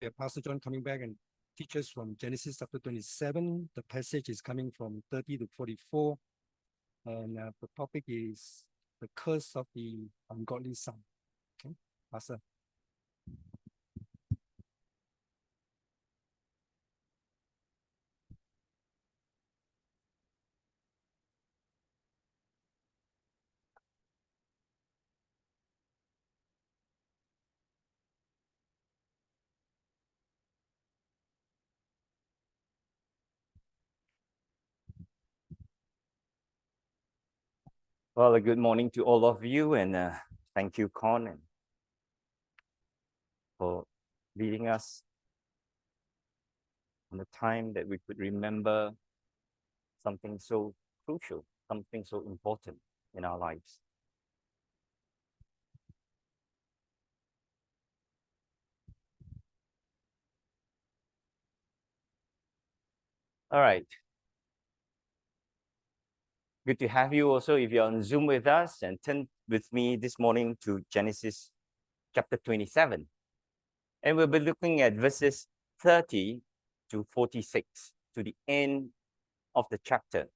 have Pastor John coming back and teach us from Genesis chapter 27. The passage is coming from 30 to 44. And the topic is the curse of the ungodly son. Okay, Pastor. Well, a good morning to all of you, and thank you, Con, for leading us in the time that we could remember something so crucial, something so important in our lives. All right. Good to have you also if you're on Zoom with us, and turn with me this morning to Genesis chapter 27. And we'll be looking at verses 30 to 46 to the end of the chapter.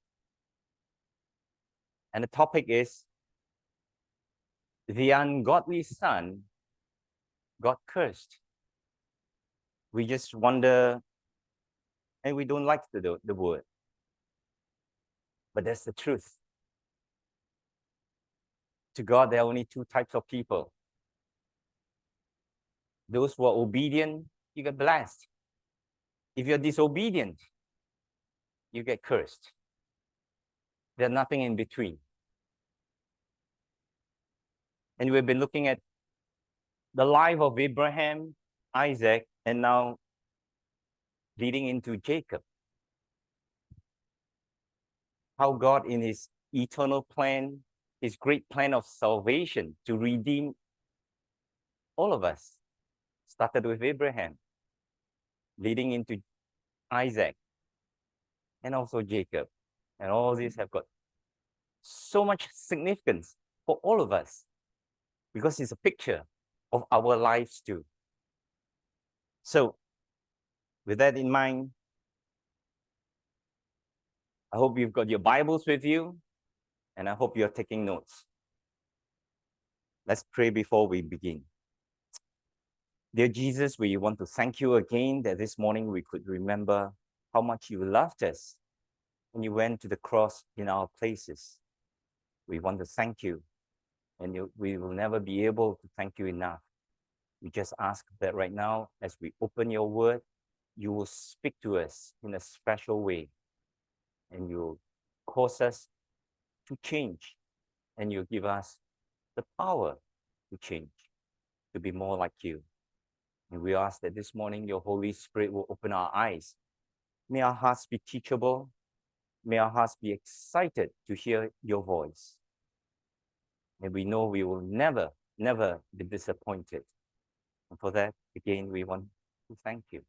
And the topic is the ungodly son got cursed. We just wonder, and we don't like the word. But that's the truth. To God, there are only two types of people. Those who are obedient, you get blessed. If you're disobedient, you get cursed. There's nothing in between. And we've been looking at the life of Abraham, Isaac, and now leading into Jacob. How God, in his eternal plan, his great plan of salvation to redeem all of us, started with Abraham, leading into Isaac, and also Jacob. And all these have got so much significance for all of us because it's a picture of our lives too. So, with that in mind, I hope you've got your Bibles with you, and I hope you're taking notes. Let's pray before we begin. Dear Jesus, we want to thank you again that this morning we could remember how much you loved us when you went to the cross in our places. We want to thank you, and we will never be able to thank you enough. We just ask that right now, as we open your word, you will speak to us in a special way, and you'll cause us to change, and you'll give us the power to change, to be more like you. And we ask that this morning your Holy Spirit will open our eyes. May our hearts be teachable. May our hearts be excited to hear your voice. And we know we will never, never be disappointed. And for that, again, we want to thank you.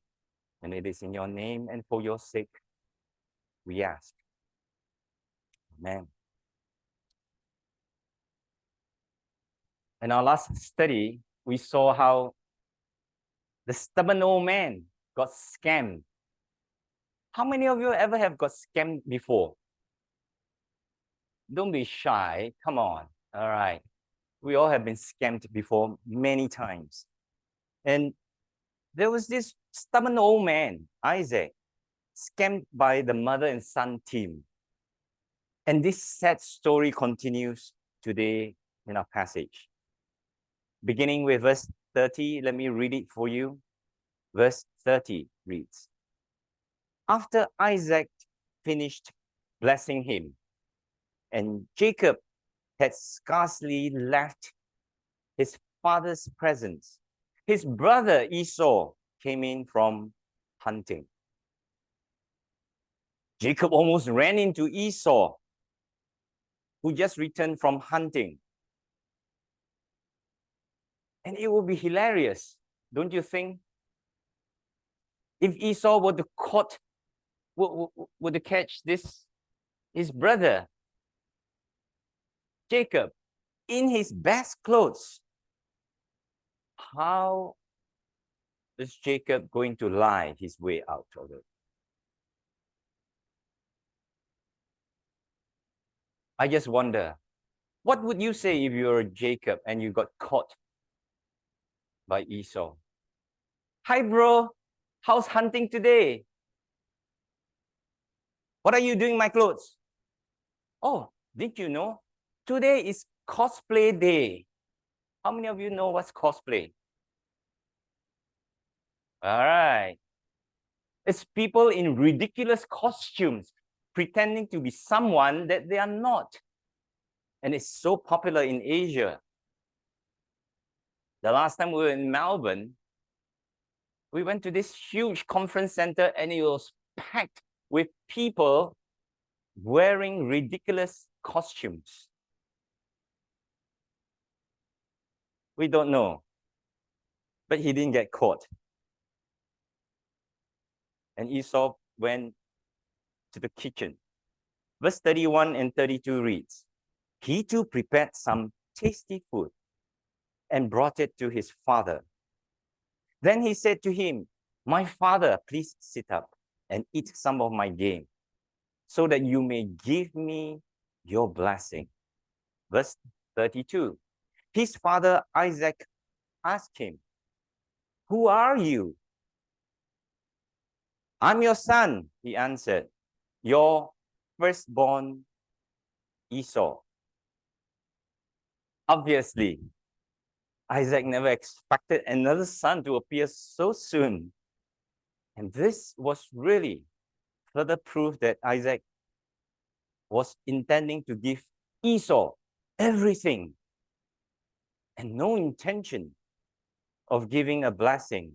And it is in your name and for your sake we ask. Amen. In our last study, we saw how the stubborn old man got scammed. How many of you ever have got scammed before? Don't be shy. Come on. All right. We all have been scammed before many times. And there was this stubborn old man, Isaac, scammed by the mother and son team. And this sad story continues today in our passage. Beginning with verse 30, let me read it for you. Verse 30 reads, after Isaac finished blessing him, and Jacob had scarcely left his father's presence, his brother Esau came in from hunting. Jacob almost ran into Esau, who just returned from hunting. And it would be hilarious, don't you think? If Esau were to catch his brother, Jacob, in his best clothes, how is Jacob going to lie his way out of it? I just wonder, what would you say if you're Jacob and you got caught by Esau? Hi, bro. How's hunting today? What are you doing my clothes? Oh, did you know? Today is cosplay day. How many of you know what's cosplay? All right. It's people in ridiculous costumes pretending to be someone that they are not. And it's so popular in Asia. The last time we were in Melbourne, we went to this huge conference center and it was packed with people wearing ridiculous costumes. We don't know. But he didn't get caught. And Esau went to the kitchen. Verse 31 and 32 reads, he too prepared some tasty food and brought it to his father. Then he said to him, my father, please sit up and eat some of my game, so that you may give me your blessing. Verse 32. His father Isaac asked him, who are you? I'm your son, he answered, your firstborn Esau. Obviously, Isaac never expected another son to appear so soon. And this was really further proof that Isaac was intending to give Esau everything and no intention of giving a blessing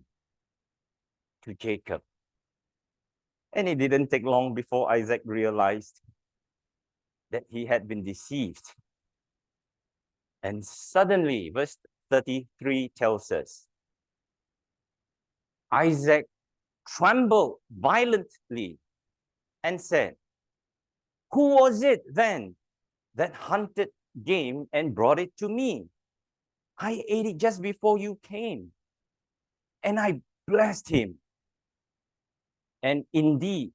to Jacob. And it didn't take long before Isaac realized that he had been deceived. And suddenly, verse 33 tells us, Isaac trembled violently and said, who was it then that hunted game and brought it to me? I ate it just before you came, and I blessed him. And indeed,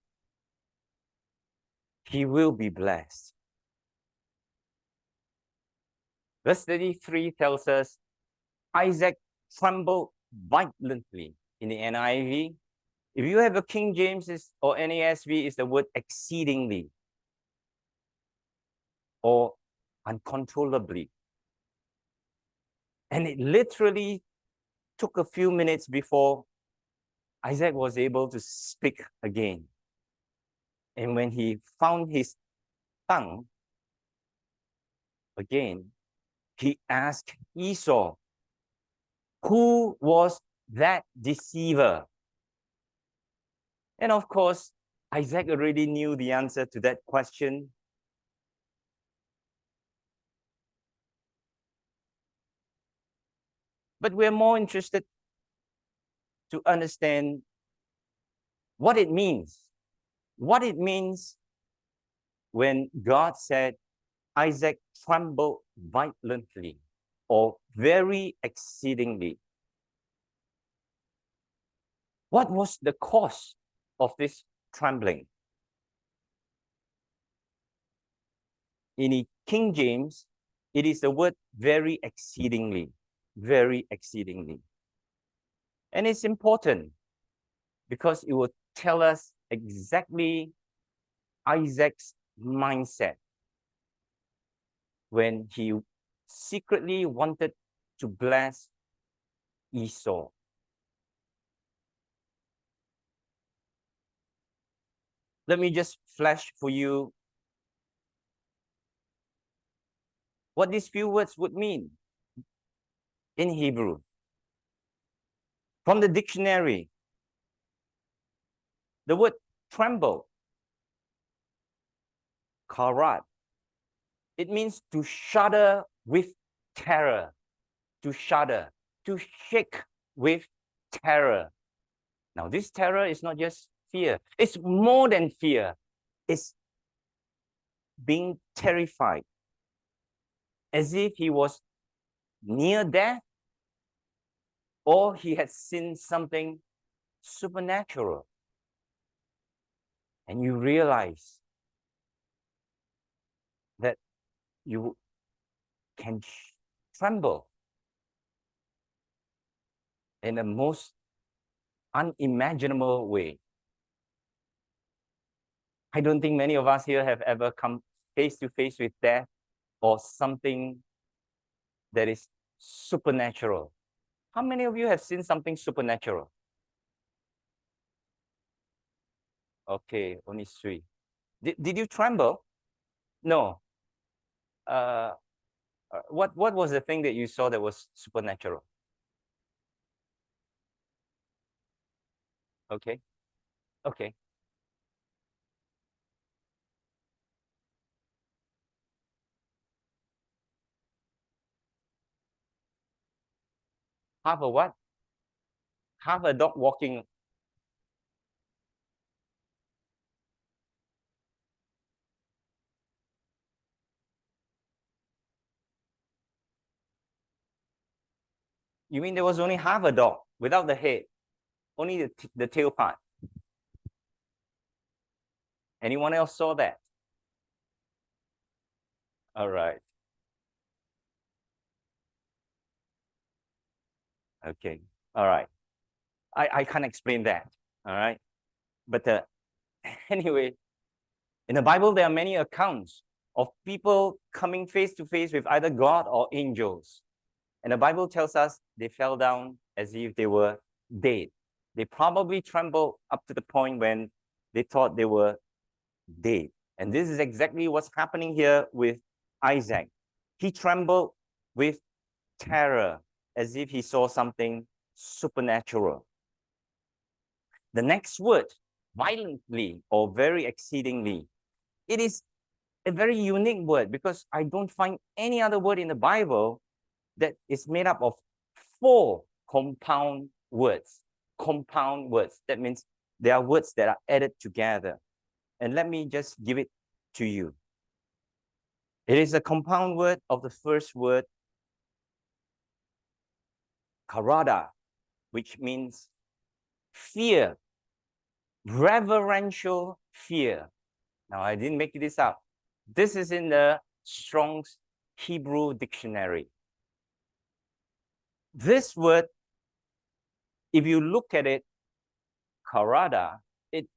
he will be blessed. Verse 33 tells us, Isaac trembled violently. In the NIV, if you have a King James or NASB, it's the word exceedingly or uncontrollably. And it literally took a few minutes before Isaac was able to speak again. And when he found his tongue again, he asked Esau, who was that deceiver? And of course, Isaac already knew the answer to that question. But we're more interested to understand what it means. What it means when God said, Isaac trembled violently or very exceedingly. What was the cause of this trembling? In the King James, it is the word very exceedingly, very exceedingly. And it's important because it will tell us exactly Isaac's mindset when he secretly wanted to bless Esau. Let me just flash for you what these few words would mean in Hebrew. From the dictionary, the word tremble, karat, it means to shudder with terror, to shudder, to shake with terror. Now, this terror is not just fear. It's more than fear. It's being terrified, as if he was near death or he had seen something supernatural. And you realize that you can tremble in the most unimaginable way. I don't think many of us here have ever come face to face with death or something that is supernatural. How many of you have seen something supernatural? Okay, only 3. Did you tremble? No. What was the thing that you saw that was supernatural? Okay. Okay. Half a what? Half a dog walking. You mean there was only half a dog without the head, only the tail part? Anyone else saw that? All right. Okay. All right. I can't explain that. All right. But anyway, in the Bible, there are many accounts of people coming face to face with either God or angels. And the Bible tells us they fell down as if they were dead. They probably trembled up to the point when they thought they were dead. And this is exactly what's happening here with Isaac. He trembled with terror as if he saw something supernatural. The next word, violently or very exceedingly, it is a very unique word because I don't find any other word in the Bible that is made up of 4 compound words. Compound words. That means there are words that are added together. And let me just give it to you. It is a compound word of the first word, karada, which means fear, reverential fear. Now, I didn't make this up. This is in the Strong's Hebrew Dictionary. This word, if you look at it, karada, it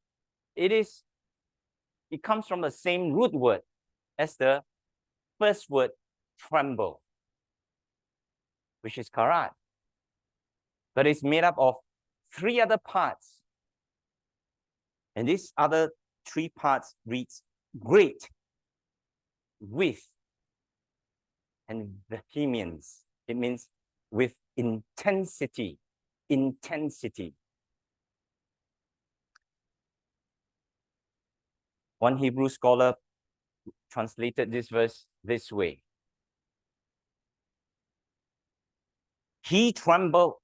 comes from the same root word as the first word, tremble, which is karat. But it's made up of 3 other parts. And these other 3 parts reads great, with, and vehemence. It means with intensity. Intensity. One Hebrew scholar translated this verse this way. He trembled,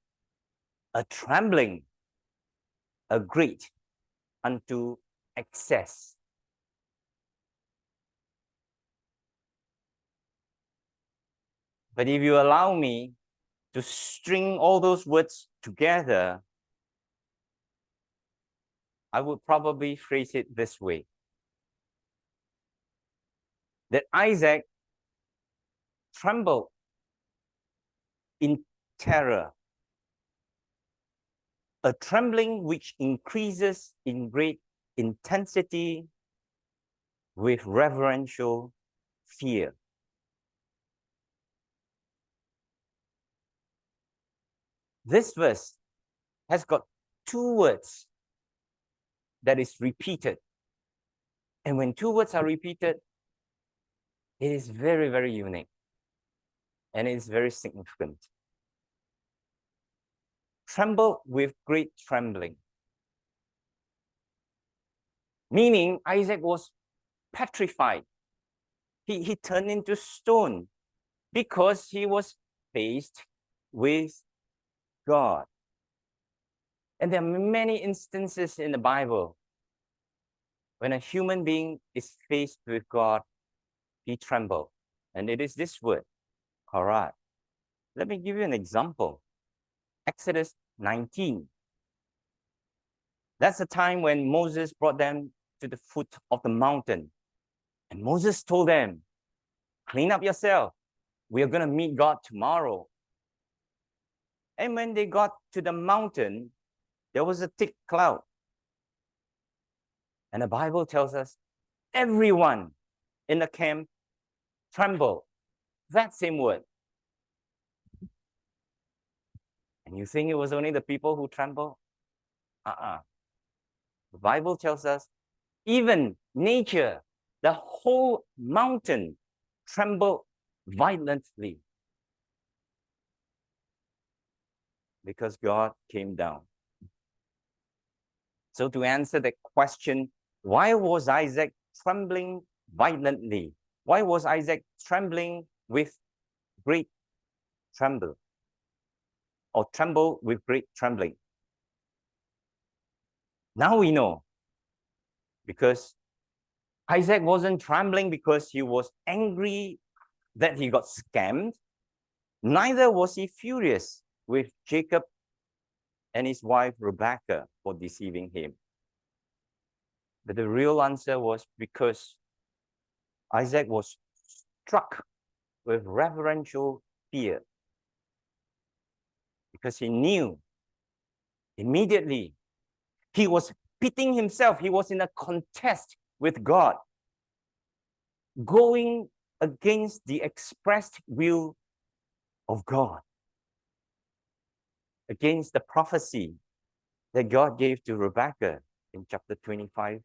a trembling, a great, unto excess. But if you allow me to string all those words together, I would probably phrase it this way. That Isaac trembled in terror, a trembling which increases in great intensity with reverential fear. This verse has got 2 words that is repeated. And when 2 words are repeated, it is very, very unique. And it is very significant. Tremble with great trembling. Meaning Isaac was petrified. He turned into stone because he was faced with God. And there are many instances in the Bible when a human being is faced with God, he trembled. And it is this word, karat. Let me give you an example. Exodus 19. That's the time when Moses brought them to the foot of the mountain. And Moses told them, clean up yourself. We are going to meet God tomorrow. And when they got to the mountain, there was a thick cloud. And the Bible tells us everyone in the camp trembled. That same word. And you think it was only the people who trembled? The Bible tells us even nature, the whole mountain trembled violently because God came down. So to answer the question, why was Isaac trembling violently? Why was Isaac trembling with great tremble? Or tremble with great trembling? Now we know. Because Isaac wasn't trembling because he was angry that he got scammed. Neither was he furious with Jacob and his wife Rebekah for deceiving him. But the real answer was because Isaac was struck with reverential fear. Because he knew immediately he was pitting himself. He was in a contest with God, going against the expressed will of God, against the prophecy that God gave to Rebekah in chapter 25.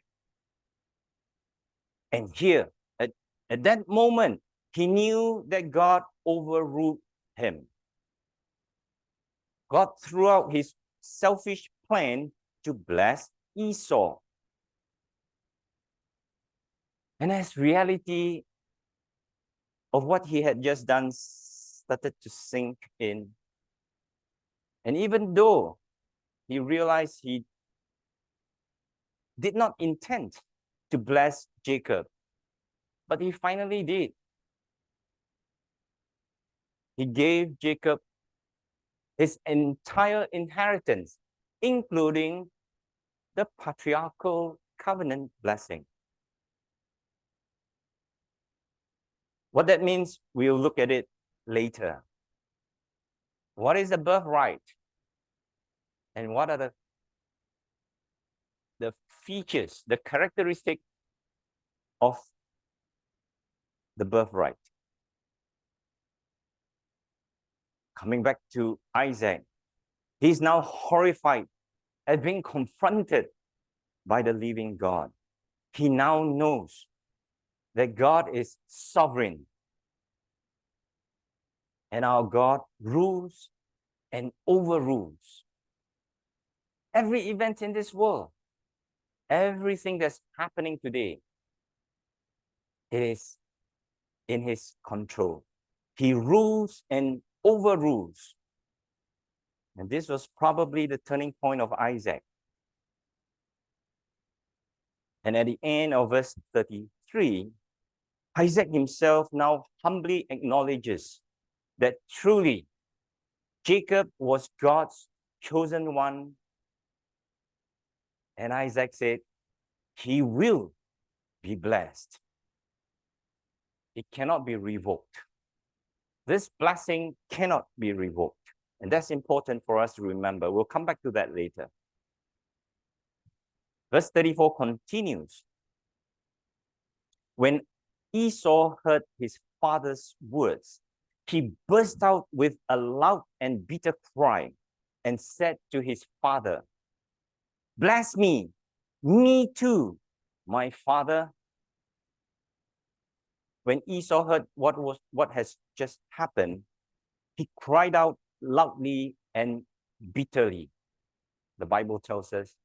And here, at that moment, he knew that God overruled him. God threw out his selfish plan to bless Esau. And as reality of what he had just done started to sink in, and even though he realized he did not intend to bless Jacob, but he finally did. He gave Jacob his entire inheritance, including the patriarchal covenant blessing. What that means, we'll look at it later. What is the birthright? And what are the features, the characteristic of the birthright? Coming back to Isaac, he's now horrified at being confronted by the living God. He now knows that God is sovereign and our God rules and overrules every event in this world. Everything that's happening today, it is in his control. He rules and overrules. And this was probably the turning point of Isaac. And at the end of verse 33, Isaac himself now humbly acknowledges that truly Jacob was God's chosen one. And Isaac said, he will be blessed. It cannot be revoked. This blessing cannot be revoked. And that's important for us to remember. We'll come back to that later. Verse 34 continues. When Esau heard his father's words, he burst out with a loud and bitter cry and said to his father, "Bless me too, my father." When Esau heard what has just happened, he cried out loudly and bitterly. The Bible tells us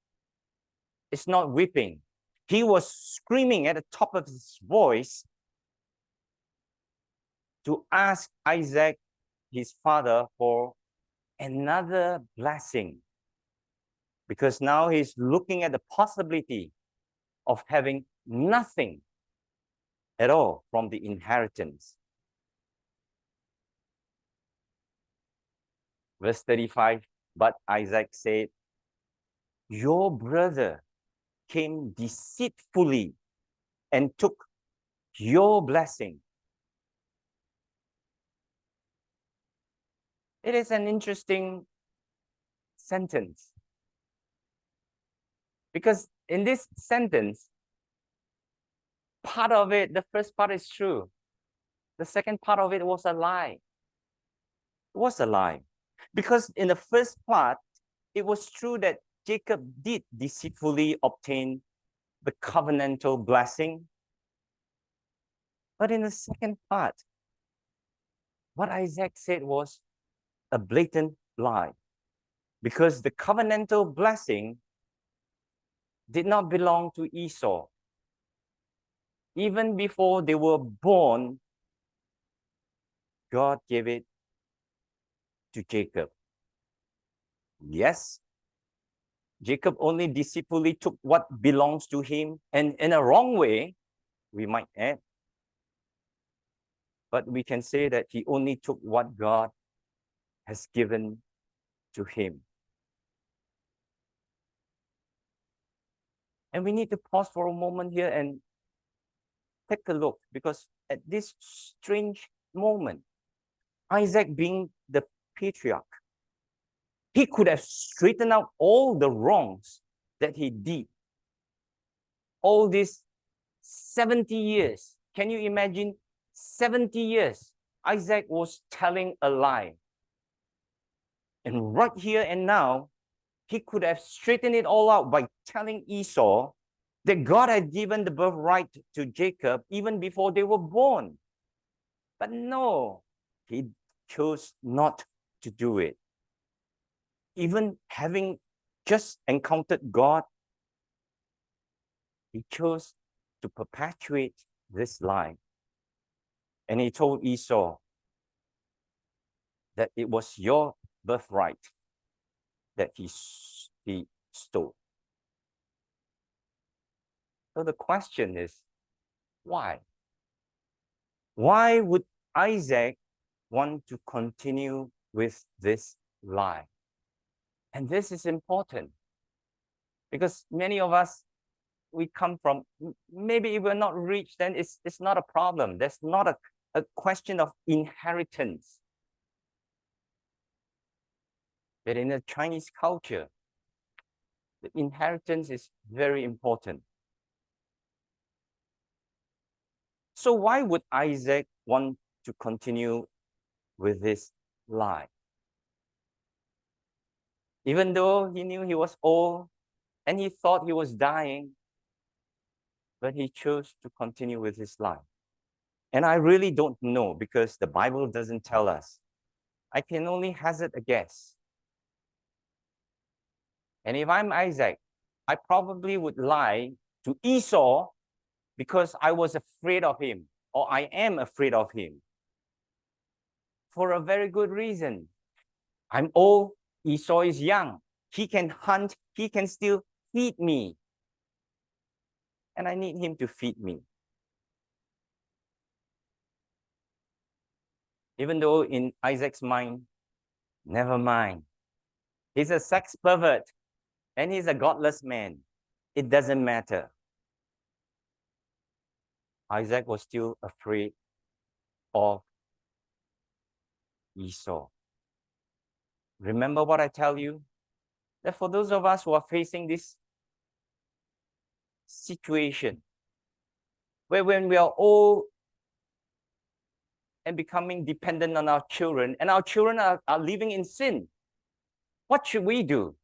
it's not weeping. He was screaming at the top of his voice to ask Isaac, his father, for another blessing. Because now he's looking at the possibility of having nothing at all from the inheritance. Verse 35, but Isaac said, your brother came deceitfully and took your blessing. It is an interesting sentence. Because in this sentence, part of it, the first part is true. The second part of it was a lie. It was a lie. Because in the first part, it was true that Jacob did deceitfully obtain the covenantal blessing. But in the second part, what Isaac said was a blatant lie. Because the covenantal blessing did not belong to Esau. Even before they were born, God gave it to Jacob. Yes, Jacob only deceitfully took what belongs to him, and in a wrong way, we might add. But we can say that he only took what God has given to him. And we need to pause for a moment here and take a look, because at this strange moment, Isaac being the patriarch, he could have straightened out all the wrongs that he did. All these 70 years. Can you imagine 70 years? Isaac was telling a lie. And right here and now, he could have straightened it all out by telling Esau that God had given the birthright to Jacob even before they were born. But no, he chose not to do it. Even having just encountered God, he chose to perpetuate this lie. And he told Esau that it was your birthright that he stole. So the question is, why? Why would Isaac want to continue with this lie? And this is important because many of us, we come from, maybe if we're not rich, then it's not a problem. There's not a question of inheritance. But in the Chinese culture, the inheritance is very important. So why would Isaac want to continue with this lie? Even though he knew he was old and he thought he was dying, but he chose to continue with his lie. And I really don't know because the Bible doesn't tell us. I can only hazard a guess. And if I'm Isaac, I probably would lie to Esau because I was afraid of him, or I am afraid of him. For a very good reason. I'm old, Esau is young. He can hunt, he can still feed me. And I need him to feed me. Even though in Isaac's mind, never mind. He's a sex pervert and he's a godless man. It doesn't matter. Isaac was still afraid of Esau. Remember what I tell you? That for those of us who are facing this situation, where when we are old and becoming dependent on our children, and our children are living in sin, what should we do?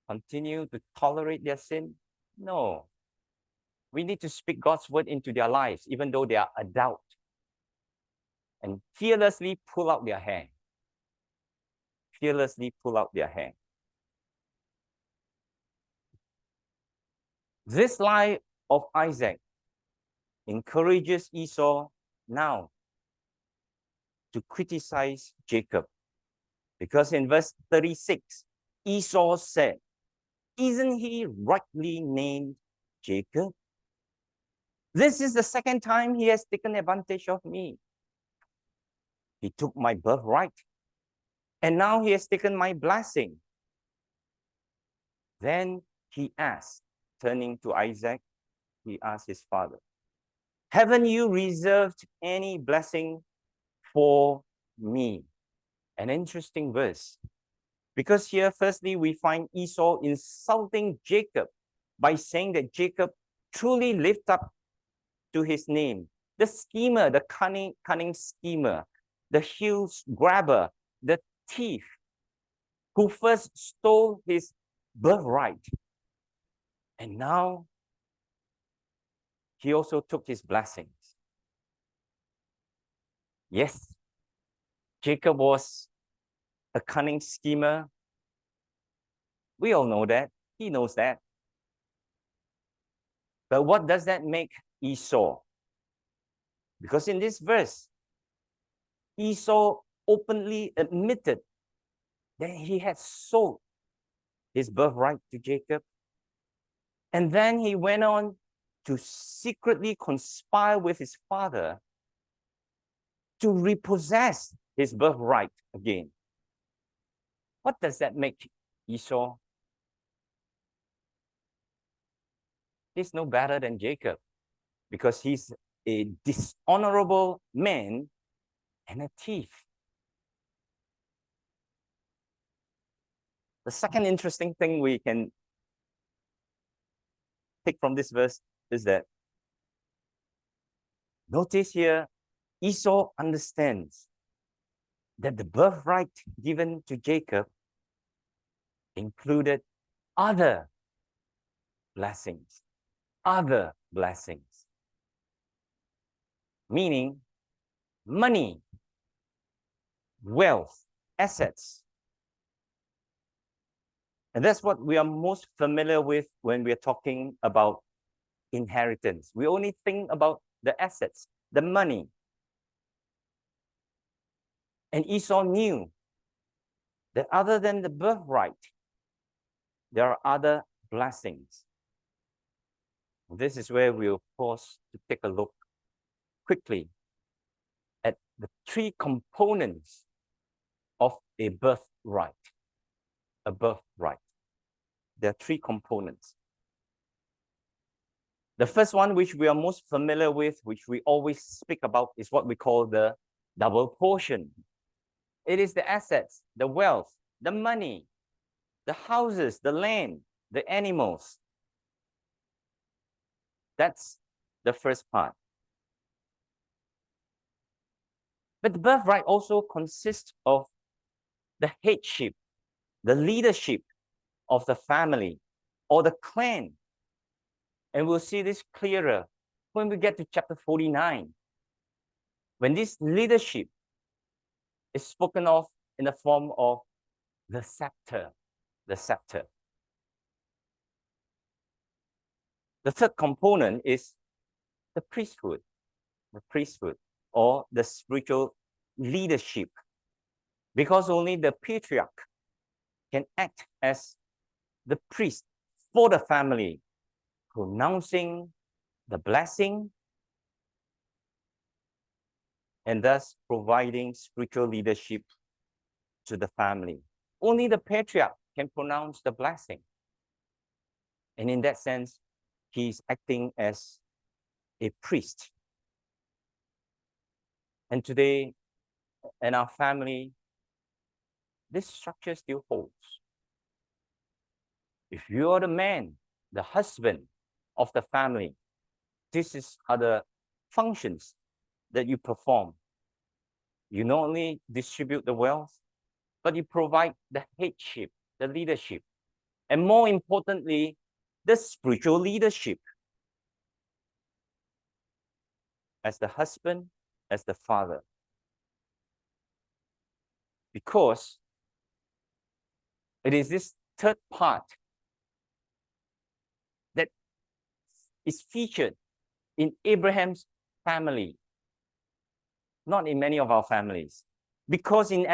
Continue to tolerate their sin? No. We need to speak God's word into their lives, even though they are adult, and fearlessly pull out their hair. Fearlessly pull out their hair. This lie of Isaac encourages Esau now to criticize Jacob. Because in verse 36, Esau said, "Isn't he rightly named Jacob? This is the second time he has taken advantage of me." He took my birthright. And now he has taken my blessing. Then he asked, turning to Isaac, he asked his father, haven't you reserved any blessing for me? An interesting verse. Because here, firstly, we find Esau insulting Jacob by saying that Jacob truly lived up to his name. The schemer, the cunning schemer, the heel grabber, the thief who first stole his birthright. And now he also took his blessings. Yes, Jacob was a cunning schemer. We all know that. He knows that. But what does that make Esau? Because in this verse, Esau openly admitted that he had sold his birthright to Jacob. And then he went on to secretly conspire with his father to repossess his birthright again. What does that make Esau? He's no better than Jacob because he's a dishonorable man and a thief. The second interesting thing we can take from this verse is that notice here, Esau understands that the birthright given to Jacob included other blessings, meaning money, wealth, assets. And that's what we are most familiar with when we are talking about inheritance. We only think about the assets, the money. And Esau knew that other than the birthright, there are other blessings. This is where we'll pause to take a look quickly at the three components of a birthright. A birthright. There are three components. The first one, which we are most familiar with, which we always speak about, is what we call the double portion. It is the assets, the wealth, the money, the houses, the land, the animals. That's the first part. But the birthright also consists of the headship, the leadership of the family or the clan. And we'll see this clearer when we get to chapter 49. When this leadership is spoken of in the form of the scepter, the scepter. The third component is the priesthood or the spiritual leadership, because only the patriarch can act as the priest for the family, pronouncing the blessing and thus providing spiritual leadership to the family. Only the patriarch can pronounce the blessing. And in that sense, he's acting as a priest. And today, in our family, this structure still holds. If you are the man, the husband of the family, these are the functions that you perform. You not only distribute the wealth, but you provide the headship, the leadership, and more importantly, the spiritual leadership. As the husband, as the father. Because it is this third part that is featured in Abraham's family, not in many of our families. Because in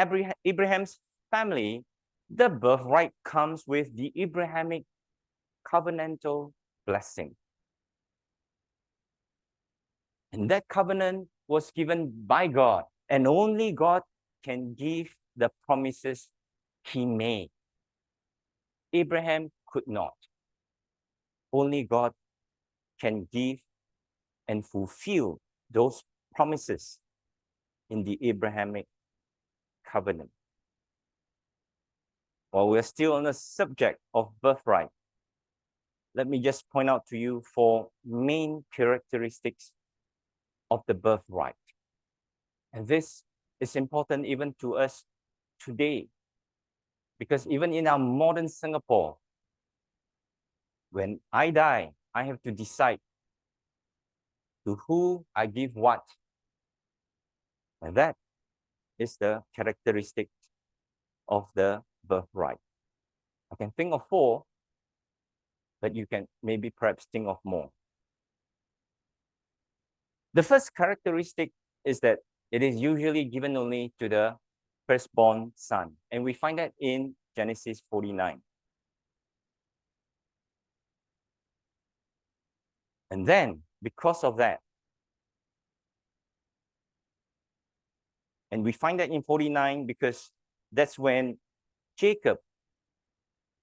Abraham's family, the birthright comes with the Abrahamic covenantal blessing. And that covenant was given by God And only God can give the promises he made. Abraham could not. Only God can give and fulfill those promises in the Abrahamic covenant. While we're still on the subject of birthright, let me just point out to you 4 main characteristics of the birthright. And this is important even to us today, because even in our modern Singapore, when I die, I have to decide to who I give what. And that is the characteristic of the birthright. I can think of 4, but you can maybe perhaps think of more. The first characteristic is that it is usually given only to the firstborn son. And we find that in Genesis 49. And then, because of that, and we find that in 49 because that's when Jacob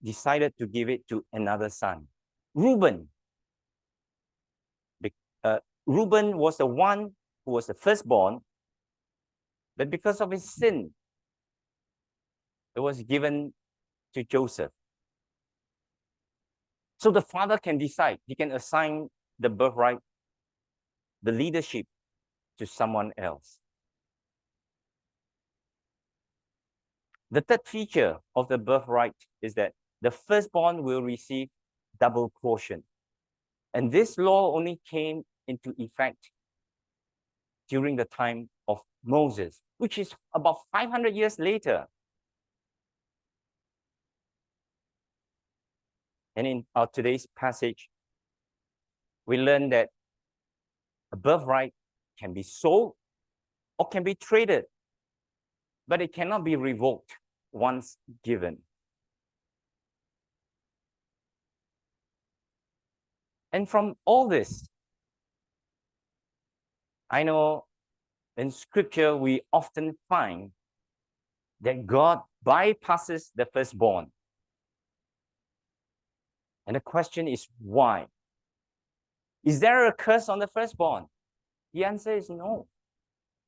decided to give it to another son, Reuben. Reuben was the one who was the firstborn, but because of his sin, it was given to Joseph. So the father can decide. He can assign the birthright, the leadership, to someone else. The third feature of the birthright is that the firstborn will receive double portion. And this law only came into effect during the time of Moses, which is about 500 years later. And in our today's passage, we learn that a birthright can be sold or can be traded, but it cannot be revoked once given. And from all this, I know in Scripture we often find that God bypasses the firstborn. And the question is why? Is there a curse on the firstborn? The answer is no.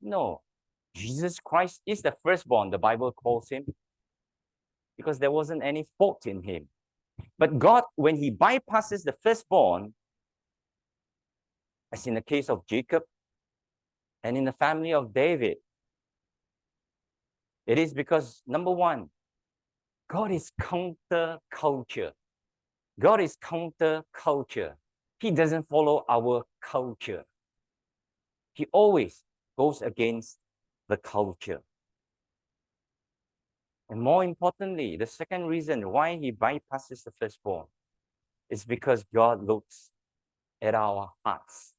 No. Jesus Christ is the firstborn, the Bible calls him, because there wasn't any fault in him. But God, when he bypasses the firstborn, as in the case of Jacob and in the family of David, it is because, number one, God is counter-culture. God is counter-culture. He doesn't follow our culture. He always goes against the culture. And more importantly, the second reason why he bypasses the firstborn is because God looks at our hearts.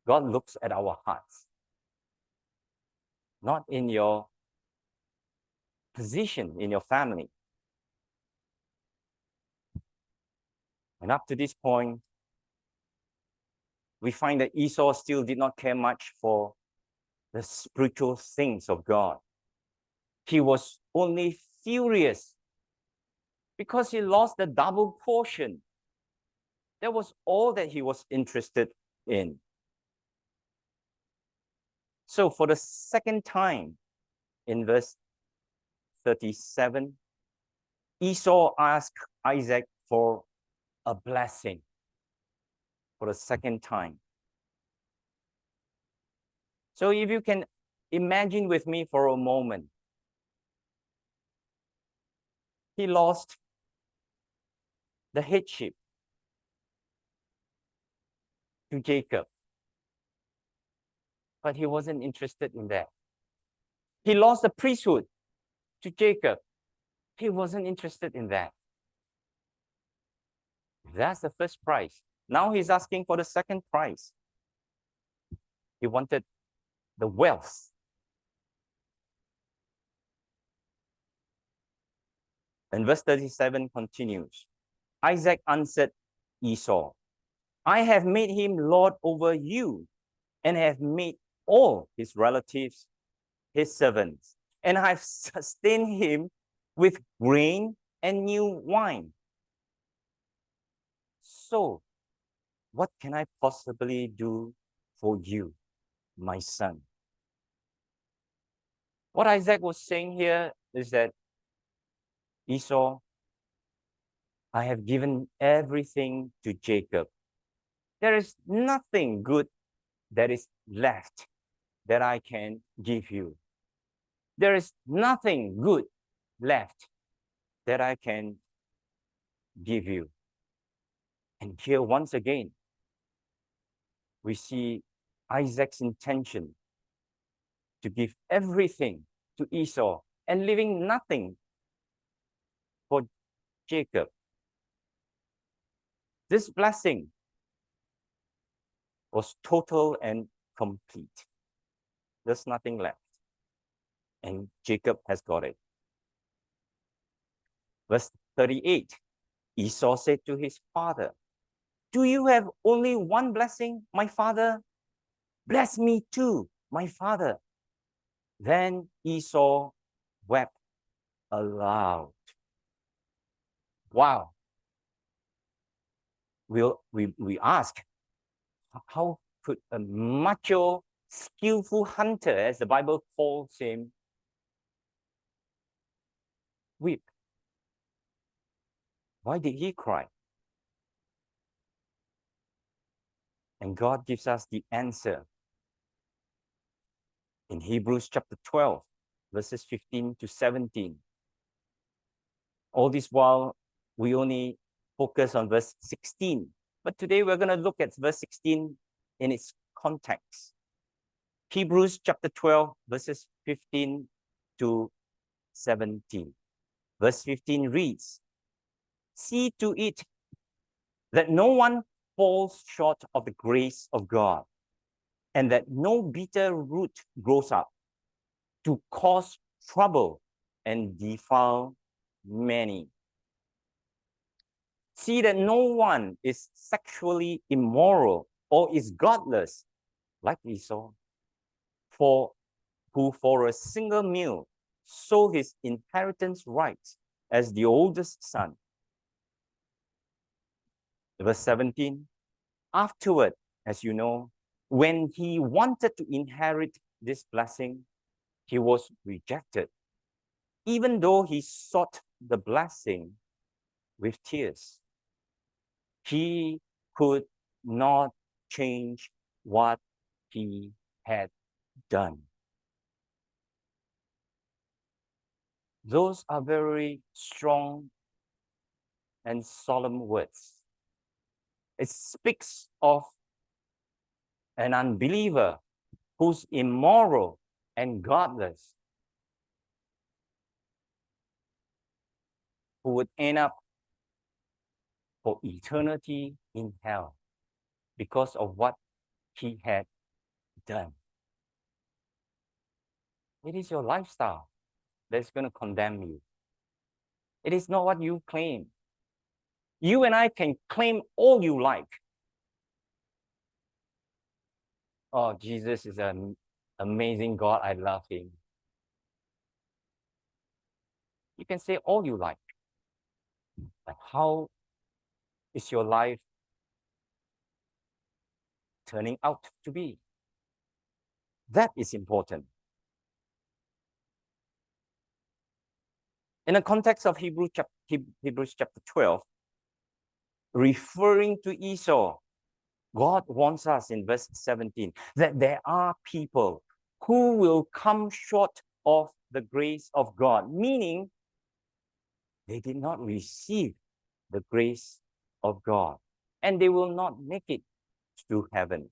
God looks at our hearts, not in your position in your family. And up to this point, we find that Esau still did not care much for the spiritual things of God. He was only furious because he lost the double portion. That was all that he was interested in. So for the second time in verse 37, Esau asked Isaac for a blessing for the second time. So if you can imagine with me for a moment, he lost the headship to Jacob, but he wasn't interested in that. He lost the priesthood to Jacob. He wasn't interested in that. That's the first prize. Now he's asking for the second prize. He wanted the wealth. And verse 37 continues. Isaac answered Esau, I have made him lord over you and have made all his relatives his servants, and I have sustained him with grain and new wine. So, what can I possibly do for you, my son? What Isaac was saying here is that Esau, I have given everything to Jacob. There is nothing good that is left that I can give you. There is nothing good left that I can give you. And here, once again, we see Isaac's intention to give everything to Esau and leaving nothing for Jacob. This blessing was total and complete. There's nothing left. And Jacob has got it. Verse 38, Esau said to his father, "Do you have only one blessing, my father? Bless me too, my father." Then Esau wept aloud. Wow. We ask, how could a macho, skillful hunter, as the Bible calls him, weep? Why did he cry? And God gives us the answer in Hebrews chapter 12, verses 15 to 17. All this while, we only focus on verse 16. But today we're going to look at verse 16 in its context. Hebrews chapter 12, verses 15 to 17. Verse 15 reads, "See to it that no one falls short of the grace of God, and that no bitter root grows up to cause trouble and defile many. See that no one is sexually immoral or is godless, like Esau, who for a single meal sold his inheritance rights as the oldest son." Verse 17, afterward, as you know, when he wanted to inherit this blessing, he was rejected, even though he sought the blessing with tears. He could not change what he had done. Those are very strong and solemn words. It speaks of an unbeliever who's immoral and godless, who would end up for eternity in hell because of what he had done. It is your lifestyle that's going to condemn you. It is not what you claim. You and I can claim all you like. Oh, Jesus is an amazing God. I love him. You can say all you like. But how is your life turning out to be? That is important. In the context of Hebrews chapter 12, referring to Esau, God warns us in verse 17 that there are people who will come short of the grace of God, meaning they did not receive the grace of God, and they will not make it to heaven.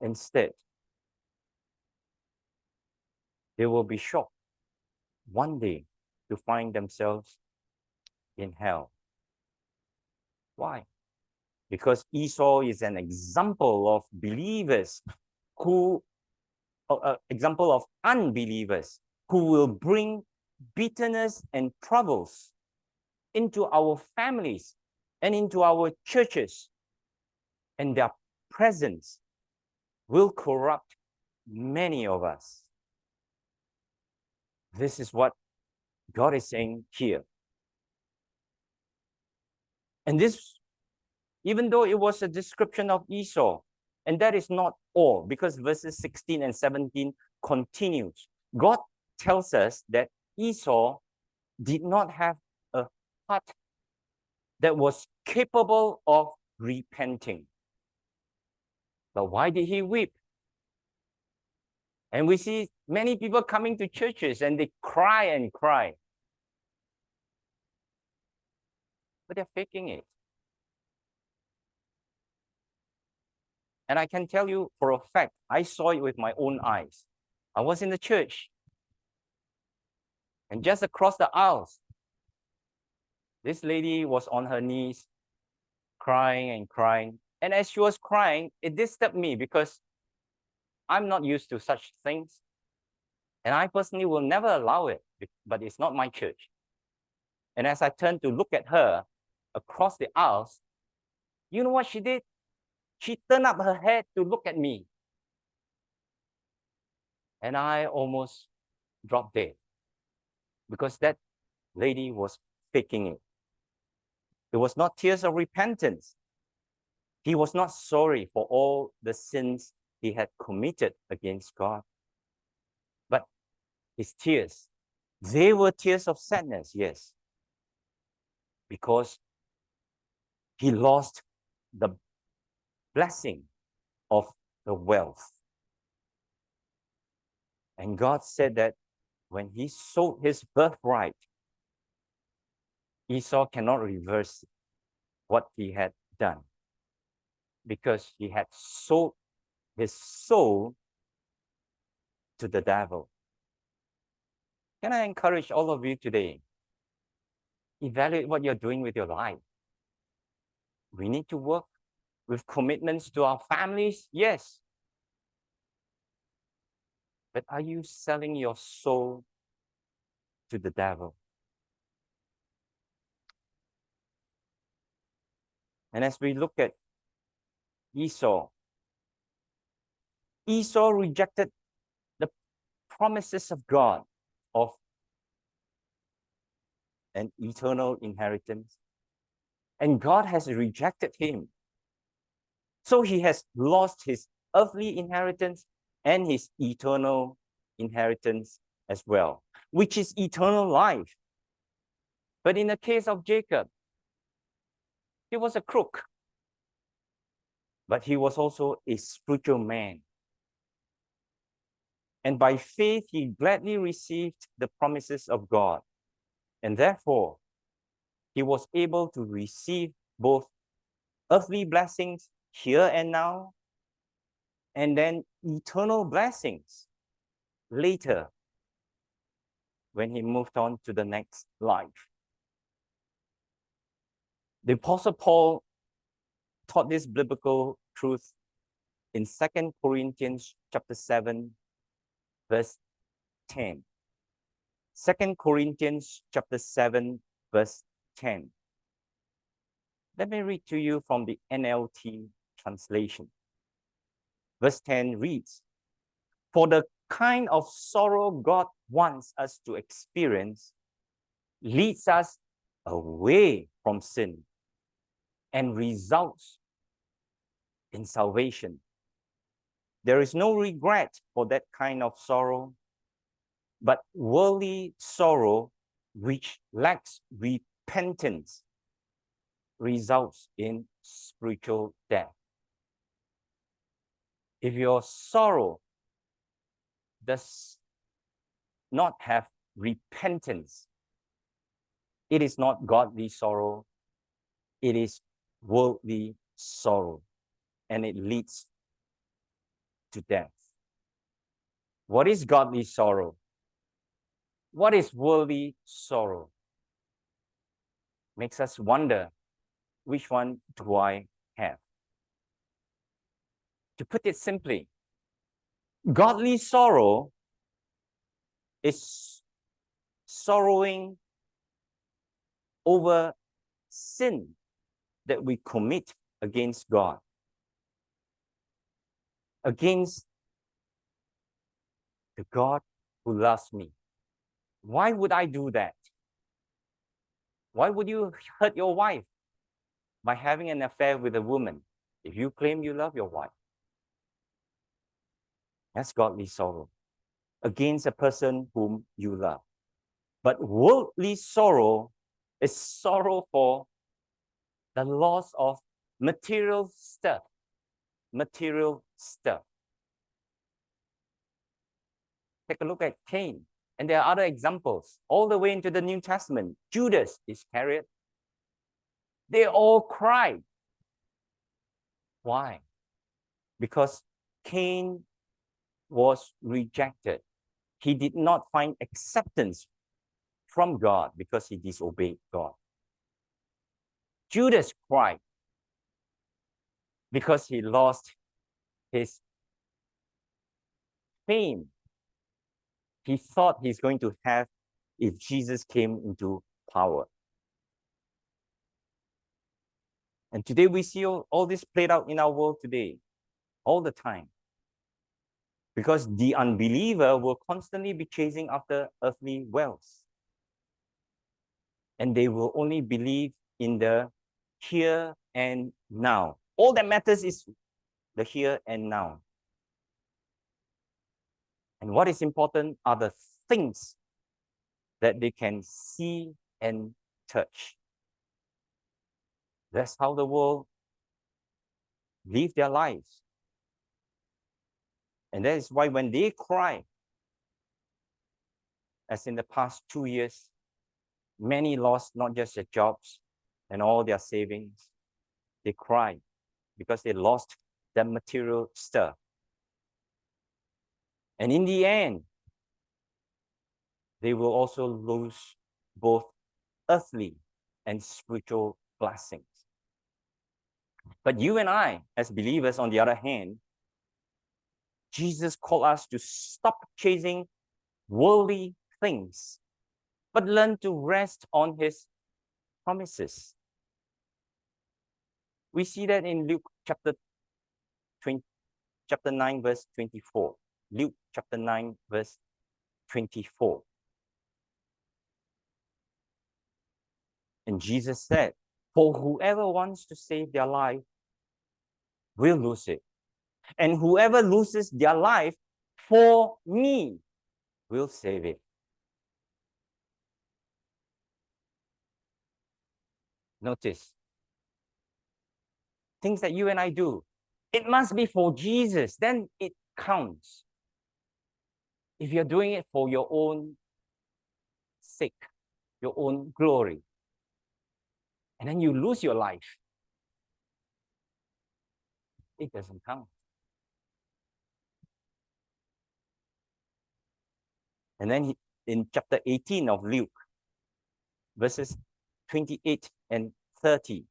Instead, they will be shocked one day to find themselves in hell. Why? Because Esau is an example of believers who, example of unbelievers who will bring bitterness and troubles into our families and into our churches, and their presence will corrupt many of us. This is what God is saying here. And this, even though it was a description of Esau, and that is not all, because verses 16 and 17 continues. God tells us that Esau did not have a heart that was capable of repenting. But why did he weep? And we see many people coming to churches and they cry and cry. But they're faking it. And I can tell you for a fact, I saw it with my own eyes. I was in the church. And just across the aisles, this lady was on her knees, crying and crying. And as she was crying, it disturbed me because I'm not used to such things. And I personally will never allow it, but it's not my church. And as I turned to look at her across the aisles, you know what she did? She turned up her head to look at me. And I almost dropped dead because that lady was faking it. It was not tears of repentance. He was not sorry for all the sins he had committed against God. But his tears, they were tears of sadness, yes, because he lost the blessing of the wealth. And God said that when he sold his birthright, Esau cannot reverse what he had done because he had sold his soul to the devil. Can I encourage all of you today? Evaluate what you're doing with your life. We need to work with commitments to our families, yes. But are you selling your soul to the devil? And as we look at Esau, Esau rejected the promises of God of an eternal inheritance. And God has rejected him. So he has lost his earthly inheritance and his eternal inheritance as well, which is eternal life. But in the case of Jacob, he was a crook, but he was also a spiritual man. And by faith, he gladly received the promises of God. And therefore, he was able to receive both earthly blessings here and now, and then eternal blessings later when he moved on to the next life. The Apostle Paul taught this biblical truth in 2 Corinthians chapter 7, verse 10. 2 Corinthians chapter 7, verse 10. Let me read to you from the NLT translation. Verse 10 reads, "For the kind of sorrow God wants us to experience leads us away from sin and results in salvation. There is no regret for that kind of sorrow, but worldly sorrow which lacks repentance results in spiritual death." If your sorrow does not have repentance, it is not godly sorrow, it is worldly sorrow, and it leads to death. What is godly sorrow? What is worldly sorrow? Makes us wonder, which one do I have? To put it simply, godly sorrow is sorrowing over sin that we commit against God, against the God who loves me, Why would I do that? Why would you hurt your wife by having an affair with a woman if you claim you love your wife? That's godly sorrow against a person whom you love. But worldly sorrow is sorrow for the loss of material stuff. Material stuff. Take a look at Cain. And there are other examples all the way into the New Testament. Judas Iscariot. They all cried. Why? Because Cain was rejected. He did not find acceptance from God because he disobeyed God. Judas cried because he lost his fame. He thought he's going to have if Jesus came into power. And today we see all this played out in our world today, all the time. Because the unbeliever will constantly be chasing after earthly wealth. And they will only believe in the here and now. All that matters is the here and now. And what is important are the things that they can see and touch. That's how the world live their lives. And that is why when they cry, as in the past 2 years, many lost not just their jobs and all their savings. They cry because they lost their material stuff. And in the end, they will also lose both earthly and spiritual blessings. But you and I, as believers, on the other hand, Jesus called us to stop chasing worldly things, but learn to rest on his promises. We see that in Luke chapter 9, verse 24. Luke chapter 9, verse 24. And Jesus said, "For whoever wants to save their life will lose it. And whoever loses their life for me will save it." Notice, things that you and I do, it must be for Jesus, then it counts. If you're doing it for your own sake, your own glory, and then you lose your life, it doesn't count. And then in chapter 18 of Luke, verses 28 and 30,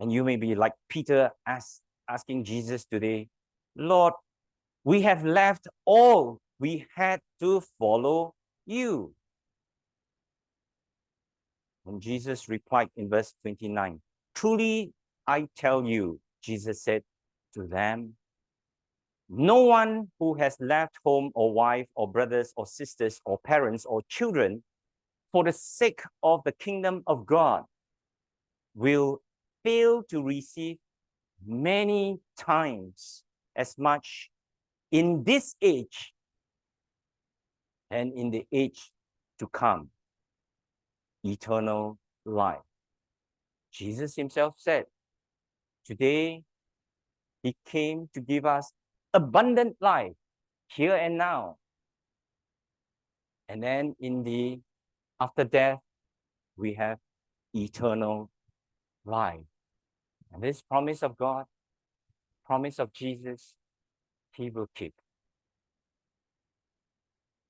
and you may be like Peter asking Jesus today, "Lord, we have left all we had to follow you." And Jesus replied in verse 29, "Truly I tell you," Jesus said to them, "no one who has left home or wife or brothers or sisters or parents or children for the sake of the kingdom of God will fail to receive many times as much in this age and in the age to come, eternal life." Jesus himself said, today he came to give us abundant life here and now. And then after death, we have eternal life. And this promise of God, promise of Jesus, he will keep.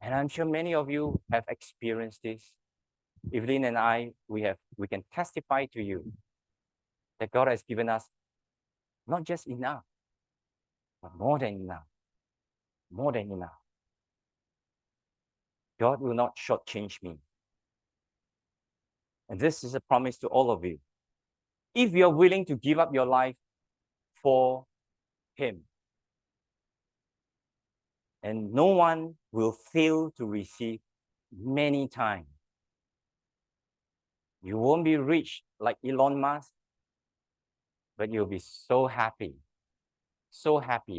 And I'm sure many of you have experienced this. Evelyn and I, we can testify to you that God has given us not just enough, but more than enough. More than enough. God will not shortchange me. And this is a promise to all of you. If you're willing to give up your life for him, And no one will fail to receive many times. You won't be rich like Elon Musk, but you'll be so happy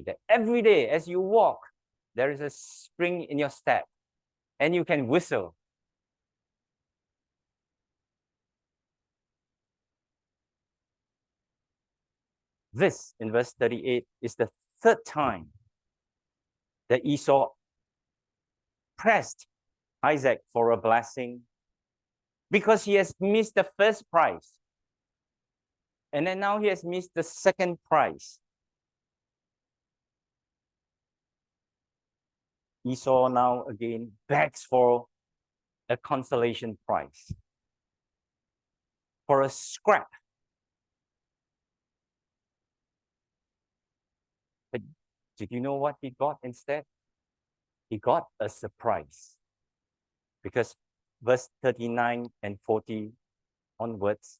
that every day as you walk, there is a spring in your step and you can whistle. This, in verse 38, is the third time that Esau pressed Isaac for a blessing because he has missed the first prize. And then now he has missed the second prize. Esau now again begs for a consolation prize, for a scrap. But did you know what he got instead? He got a surprise. Because verse 39 and 40 onwards,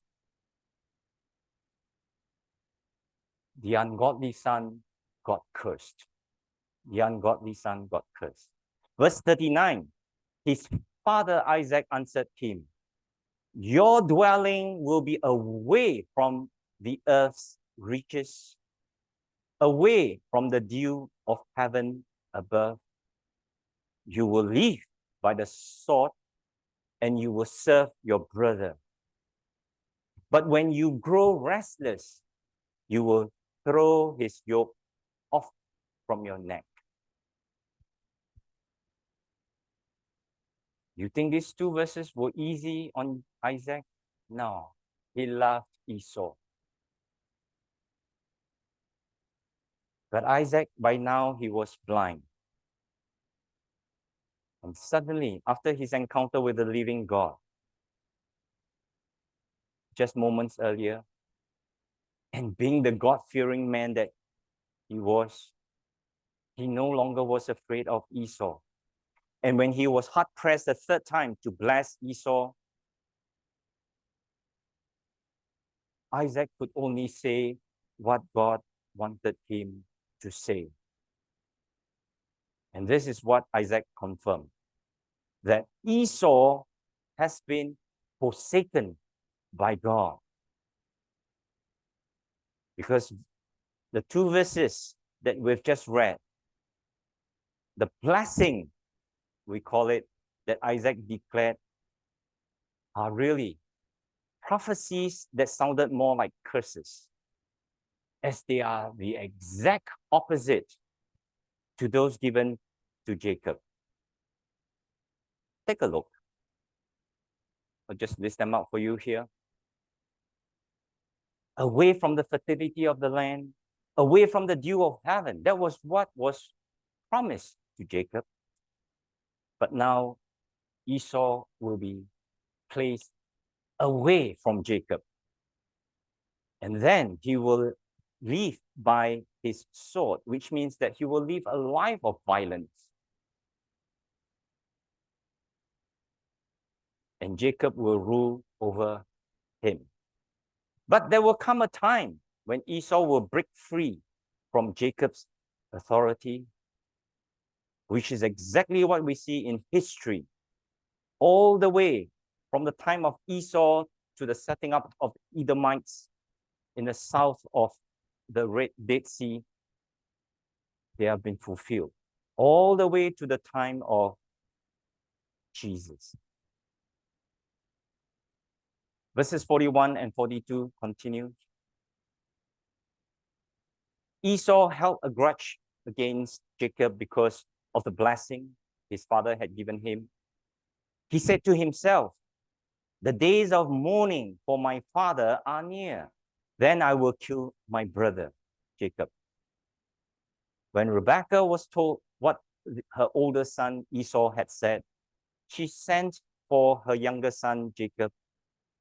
the ungodly son got cursed. The ungodly son got cursed. Verse 39, his father Isaac answered him, your dwelling will be away from the earth's riches, away from the dew of heaven above. You will live by the sword, and you will serve your brother. But when you grow restless, you will throw his yoke off from your neck. You think these two verses were easy on Isaac? No, he loved Esau. But Isaac, by now, he was blind. And suddenly, after his encounter with the living God, just moments earlier, and being the God-fearing man that he was, he no longer was afraid of Esau. And when he was hard-pressed the third time to bless Esau, Isaac could only say what God wanted him to say. And this is what Isaac confirmed, that Esau has been forsaken by God. Because the two verses that we've just read, the blessing, we call it, that Isaac declared, are really prophecies that sounded more like curses, as they are the exact opposite to those given to Jacob. Take a look. I'll just list them out for you here. Away from the fertility of the land, away from the dew of heaven. That was what was promised to Jacob. But now Esau will be placed away from Jacob. And then he will live by his sword, which means that he will live a life of violence. And Jacob will rule over him. But there will come a time when Esau will break free from Jacob's authority, which is exactly what we see in history, all the way from the time of Esau to the setting up of Edomites in the south of the Dead Sea. They have been fulfilled all the way to the time of Jesus. Verses 41 and 42 continue. Esau held a grudge against Jacob because of the blessing his father had given him. He said to himself, the days of mourning for my father are near. Then I will kill my brother, Jacob. When Rebekah was told what her older son Esau had said, she sent for her younger son Jacob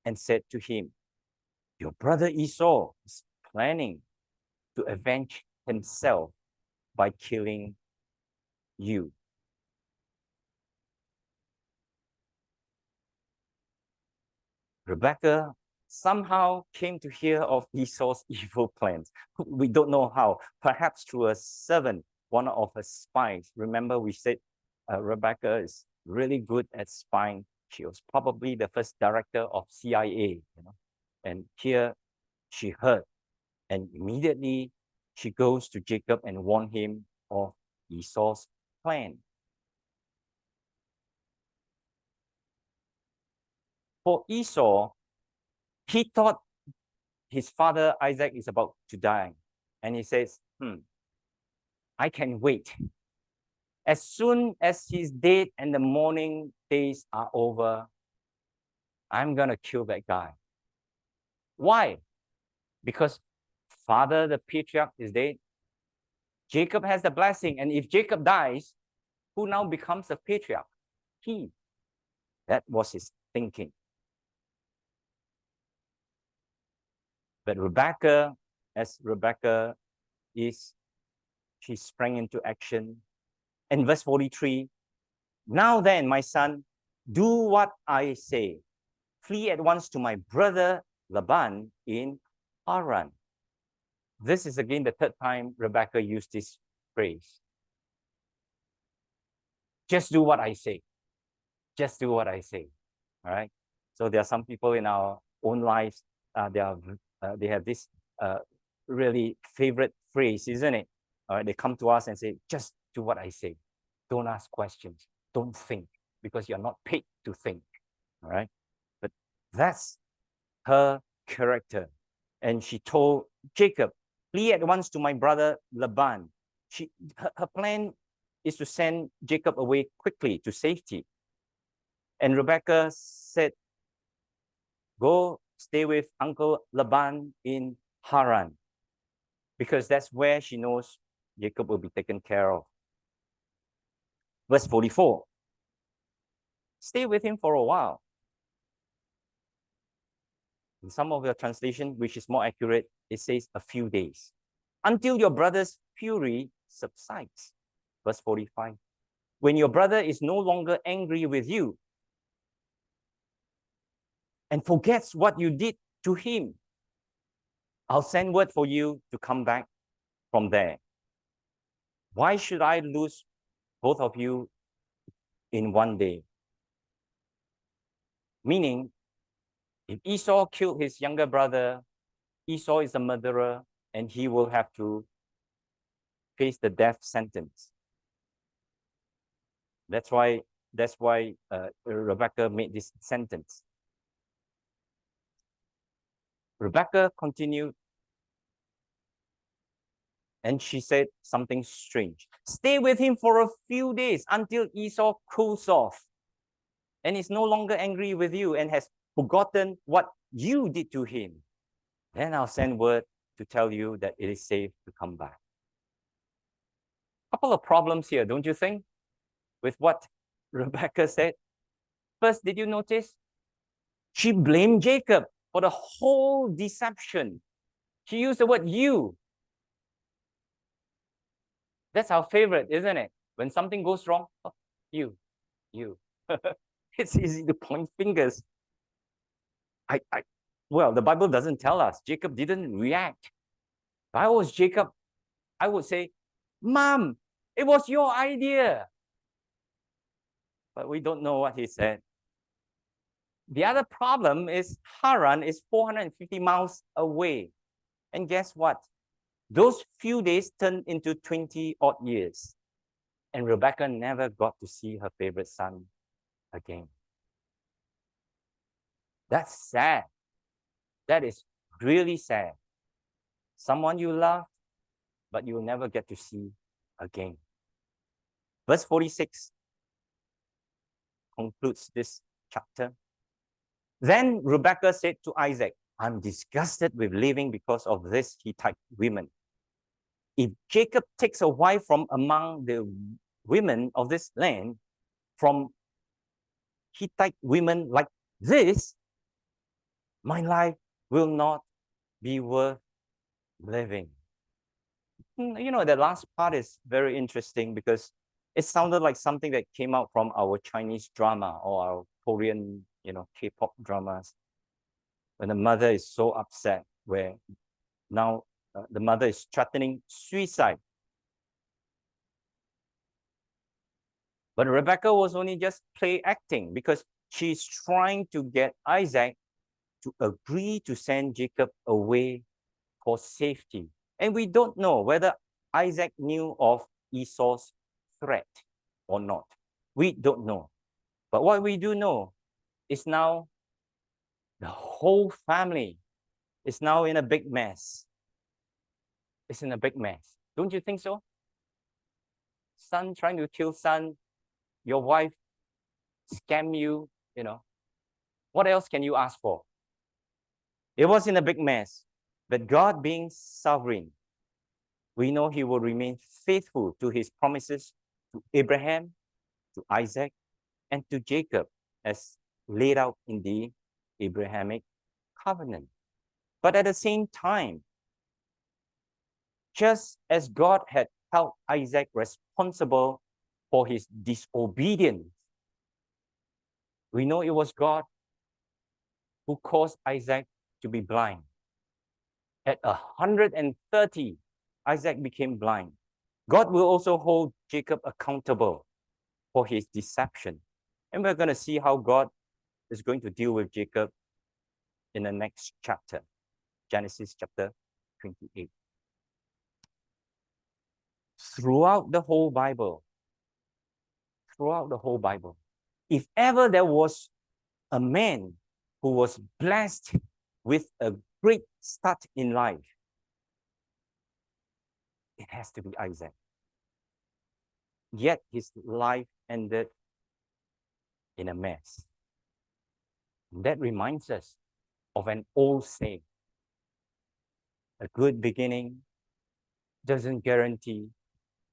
and said to him, your brother Esau is planning to avenge himself by killing you. Rebekah somehow came to hear of Esau's evil plans. We don't know how, perhaps through a servant one of her spies. Remember, we said Rebecca is really good at spying. She was probably the first director of CIA, And here she heard, and immediately she goes to Jacob and warn him of Esau's plan. For Esau, he thought his father Isaac is about to die. And he says, I can wait. As soon as he's dead and the mourning days are over, I'm going to kill that guy. Why? Because father, the patriarch, is dead. Jacob has the blessing. And if Jacob dies, who now becomes the patriarch? He. That was his thinking. But Rebecca, as Rebecca is, she sprang into action. In verse 43, now then, my son, do what I say. Flee at once to my brother Laban in Haran. This is again the third time Rebecca used this phrase. Just do what I say. Just do what I say. All right. So there are some people in our own lives, they have this really favorite phrase, isn't it? All right. They come to us and say, just do what I say. Don't ask questions. Don't think, because you're not paid to think. All right. But that's her character. And she told Jacob, flee at once to my brother Laban. Her plan is to send Jacob away quickly to safety. And Rebecca said, go stay with Uncle Laban in Haran, because that's where she knows Jacob will be taken care of. Verse 44, stay with him for a while. In some of your translation, which is more accurate, it says a few days, until your brother's fury subsides. Verse 45, when your brother is no longer angry with you and forgets what you did to him, I'll send word for you to come back from there. Why should I lose both of you in one day? Meaning, if Esau killed his younger brother, Esau is a murderer, and he will have to face the death sentence. That's why Rebecca made this sentence. Rebecca continued, and she said something strange. Stay with him for a few days until Esau cools off and is no longer angry with you and has forgotten what you did to him. Then I'll send word to tell you that it is safe to come back. Couple of problems here, don't you think, with what Rebecca said? First, did you notice? She blamed Jacob for the whole deception. She used the word you. That's our favorite, isn't it? When something goes wrong, oh, you. It's easy to point fingers. Well, the Bible doesn't tell us. Jacob didn't react. If I was Jacob, I would say, Mom, it was your idea. But we don't know what he said. The other problem is Haran is 450 miles away. And guess what? Those few days turned into 20 odd years. And Rebecca never got to see her favorite son again. That's sad. That is really sad. Someone you love, but you'll never get to see again. Verse 46 concludes this chapter. Then Rebekah said to Isaac, I'm disgusted with living because of these Hittite women. If Jacob takes a wife from among the women of this land, from Hittite women like this, my life will not be worth living. You know, the last part is very interesting because it sounded like something that came out from our Chinese drama or our Korean, K-pop dramas. When the mother is so upset, where now the mother is threatening suicide. But Rebecca was only just play acting because she's trying to get Isaac to agree to send Jacob away for safety. And we don't know whether Isaac knew of Esau's threat or not. We don't know. But what we do know is now the whole family is now in a big mess. It's in a big mess. Don't you think so? Son trying to kill son, your wife scam you, What else can you ask for? It was in a big mess. But God being sovereign, we know he will remain faithful to his promises to Abraham, to Isaac, and to Jacob as laid out in the Abrahamic covenant. But at the same time, just as God had held Isaac responsible for his disobedience, we know it was God who caused Isaac to be blind. At 130, Isaac became blind. God will also hold Jacob accountable for his deception. And we're going to see how God is going to deal with Jacob in the next chapter, Genesis chapter 28. Throughout the whole Bible, if ever there was a man who was blessed with a great start in life, it has to be Isaac. Yet his life ended in a mess. That reminds us of an old saying. A good beginning doesn't guarantee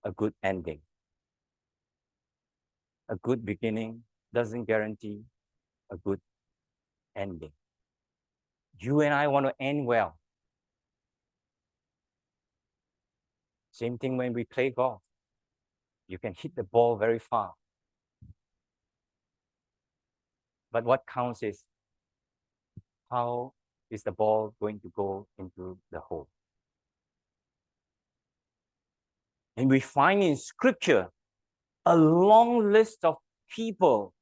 a good ending. A good beginning doesn't guarantee a good ending. You and I want to end well. Same thing when we play golf. You can hit the ball very far. But what counts is how is the ball going to go into the hole? And we find in scripture a long list of people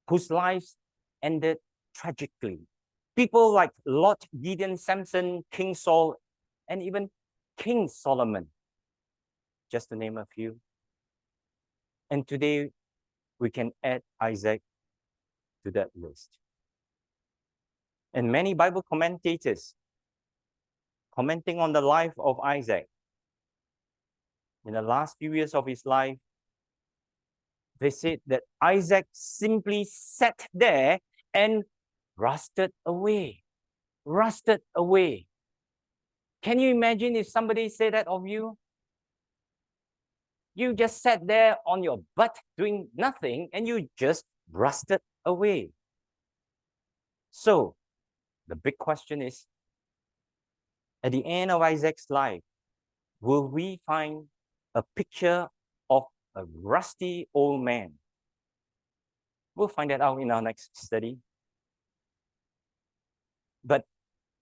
whose lives ended tragically. People like Lot, Gideon, Samson, King Saul, and even King Solomon, just to name a few. And today we can add Isaac to that list. And many Bible commentators commenting on the life of Isaac in the last few years of his life, they said that Isaac simply sat there and rusted away. Rusted away. Can you imagine if somebody said that of you? You just sat there on your butt doing nothing and you just rusted away. So, the big question is, at the end of Isaac's life, will we find a picture of a rusty old man? We'll find that out in our next study. But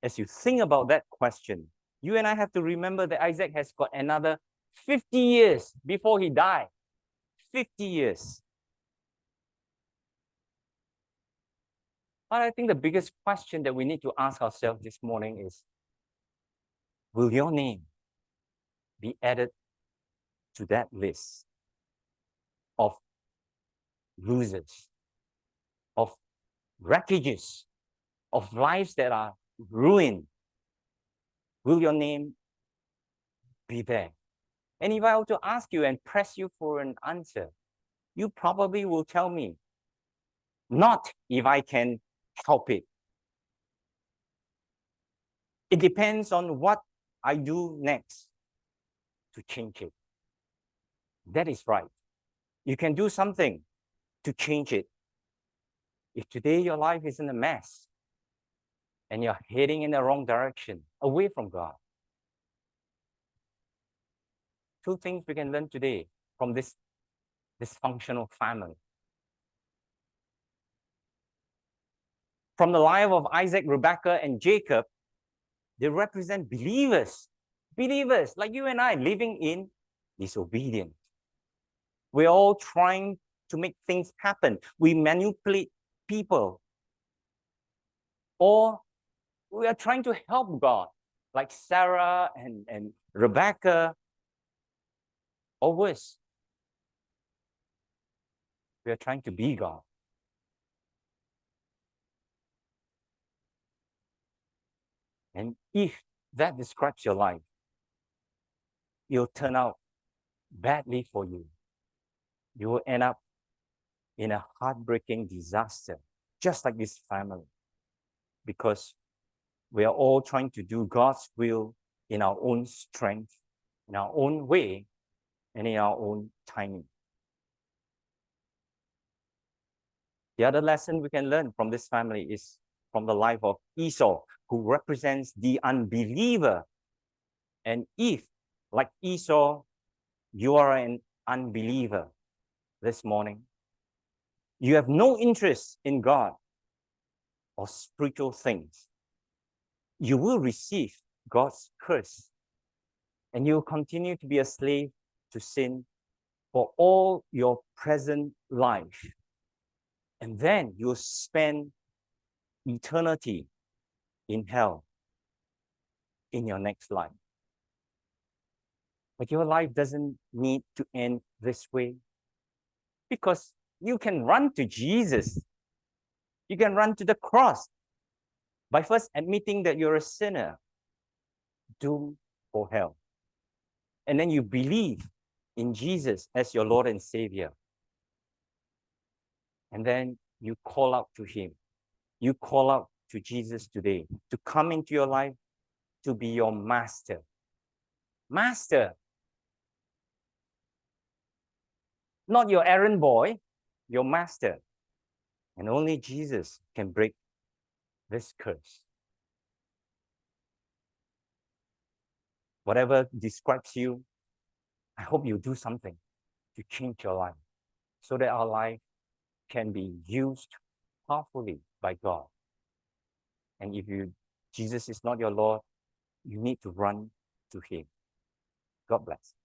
as you think about that question, you and I have to remember that Isaac has got another 50 years before he died. 50 years. But I think the biggest question that we need to ask ourselves this morning is, will your name be added to that list of losers, of wreckages, of lives that are ruined? Will your name be there? And if I were to ask you and press you for an answer, you probably will tell me, not if I can help it. It depends on what I do next to change it. That is right. You can do something to change it. If today your life is in a mess and you're heading in the wrong direction, away from God, two things we can learn today from this dysfunctional family. From the life of Isaac, Rebekah, and Jacob, they represent believers like you and I, living in disobedience. We're all trying to make things happen. We manipulate people. Or we are trying to help God, like Sarah and Rebecca, or worse, we are trying to be God. And if that describes your life, it'll turn out badly for you. You will end up in a heartbreaking disaster, just like this family, because we are all trying to do God's will in our own strength, in our own way, and in our own timing. The other lesson we can learn from this family is from the life of Esau, who represents the unbeliever. And if, like Esau, you are an unbeliever this morning, you have no interest in God or spiritual things, you will receive God's curse, and you will continue to be a slave to sin for all your present life. And then you'll spend eternity in hell in your next life. But your life doesn't need to end this way, because you can run to Jesus. You can run to the cross by first admitting that you're a sinner, doomed for hell. And then you believe in Jesus as your Lord and Savior. And then you call out to Him. You call out to Jesus today to come into your life, to be your master. Master. Not your errand boy, your master. And only Jesus can break this curse. Whatever describes you, I hope you do something to change your life so that our life can be used powerfully by God. And if Jesus is not your Lord, you need to run to Him. God bless.